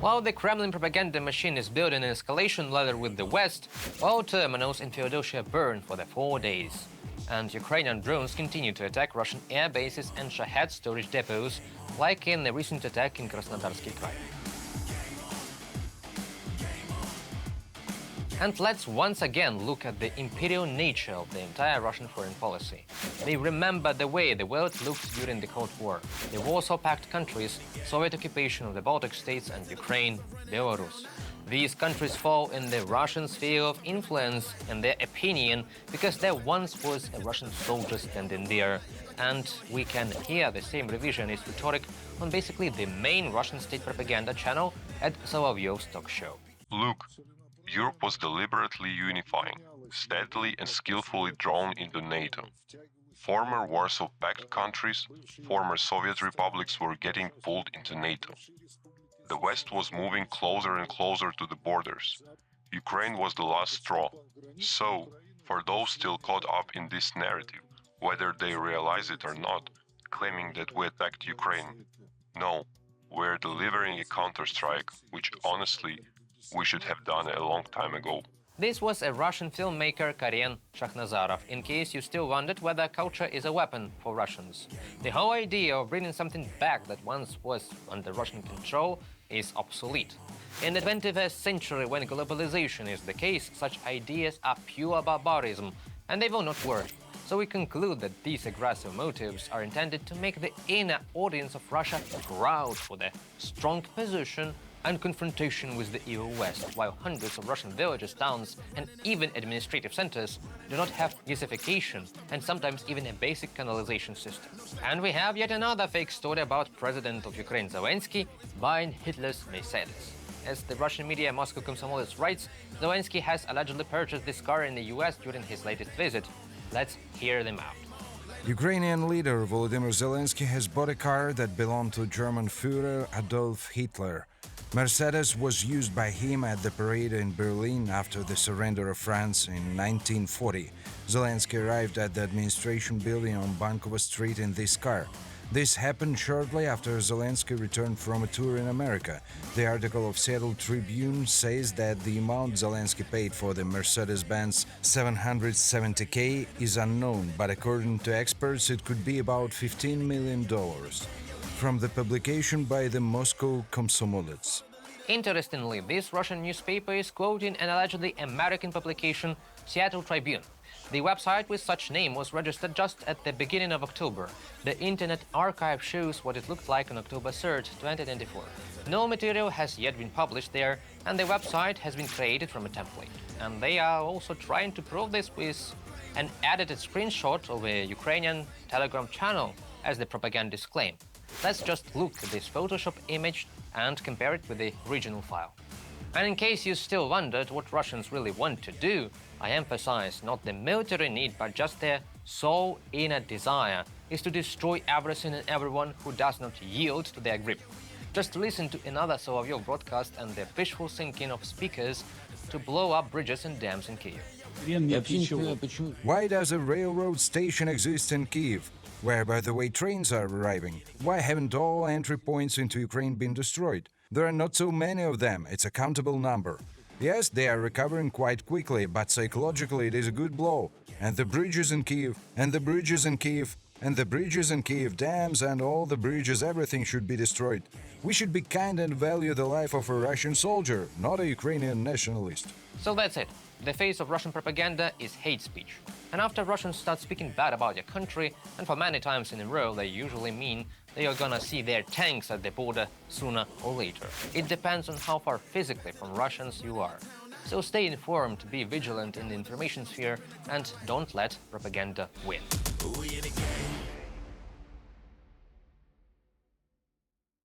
While the Kremlin propaganda machine is building an escalation ladder with the West, all terminals in Feodosia burn for the 4 days. And Ukrainian drones continue to attack Russian air bases and Shahed storage depots, like in the recent attack in Krasnodarsky Krai. And let's once again look at the imperial nature of the entire Russian foreign policy. They remember the way the world looked during the Cold War, the Warsaw Pact countries, Soviet occupation of the Baltic states and Ukraine, Belarus. These countries fall in the Russian sphere of influence, in their opinion, because there once was a Russian soldier standing there. And we can hear the same revisionist rhetoric on basically the main Russian state propaganda channel at Solovyov's talk show. Look, Europe was deliberately unifying, steadily and skillfully drawn into NATO. Former Warsaw Pact countries, former Soviet republics were getting pulled into NATO. The West was moving closer and closer to the borders. Ukraine was the last straw. So, for those still caught up in this narrative, whether they realize it or not, claiming that we attacked Ukraine, no, we're delivering a counter-strike, which honestly, we should have done a long time ago. This was a Russian filmmaker Karen Shakhnazarov, in case you still wondered whether culture is a weapon for Russians. The whole idea of bringing something back that once was under Russian control is obsolete. In the 21st century, when globalization is the case, such ideas are pure barbarism, and they will not work. So we conclude that these aggressive motives are intended to make the inner audience of Russia proud for their strong position and confrontation with the evil West, while hundreds of Russian villages, towns, and even administrative centers do not have gasification and sometimes even a basic canalization system. And we have yet another fake story about President of Ukraine Zelenskyy buying Hitler's Mercedes. As the Russian media Moscow Komsomolets writes, Zelenskyy has allegedly purchased this car in the US during his latest visit. Let's hear them out. Ukrainian leader Volodymyr Zelenskyy has bought a car that belonged to German Führer Adolf Hitler. Mercedes was used by him at the parade in Berlin after the surrender of France in 1940. Zelenskyy arrived at the administration building on Bankova Street in this car. This happened shortly after Zelenskyy returned from a tour in America. The article of Seattle Tribune says that the amount Zelenskyy paid for the Mercedes-Benz 770K is unknown, but according to experts, it could be about $15 million. From the publication by the Moscow Komsomolets. Interestingly, this Russian newspaper is quoting an allegedly American publication, Seattle Tribune. The website with such name was registered just at the beginning of October. The Internet Archive shows what it looked like on October 3rd, 2024. No material has yet been published there, and the website has been created from a template. And they are also trying to prove this with an edited screenshot of a Ukrainian Telegram channel, as the propagandists claim. Let's just look at this Photoshop image and compare it with the original file. And in case you still wondered what Russians really want to do, I emphasize not the military need, but just their sole inner desire is to destroy everything and everyone who does not yield to their grip. Just listen to another Solovyov broadcast and the wishful thinking of speakers to blow up bridges and dams in Kyiv. Why does a railroad station exist in Kyiv, where, by the way, trains are arriving? Why haven't all entry points into Ukraine been destroyed? There are not so many of them, it's a countable number. Yes, they are recovering quite quickly, but psychologically it is a good blow. And the bridges in Kyiv, and the bridges in Kyiv, and the bridges in Kyiv, dams and all the bridges, everything should be destroyed. We should be kind and value the life of a Russian soldier, not a Ukrainian nationalist. So that's it. The face of Russian propaganda is hate speech. And after Russians start speaking bad about their country, and for many times in a row, they usually mean they are gonna see their tanks at the border sooner or later. It depends on how far physically from Russians you are. So stay informed, be vigilant in the information sphere, and don't let propaganda win.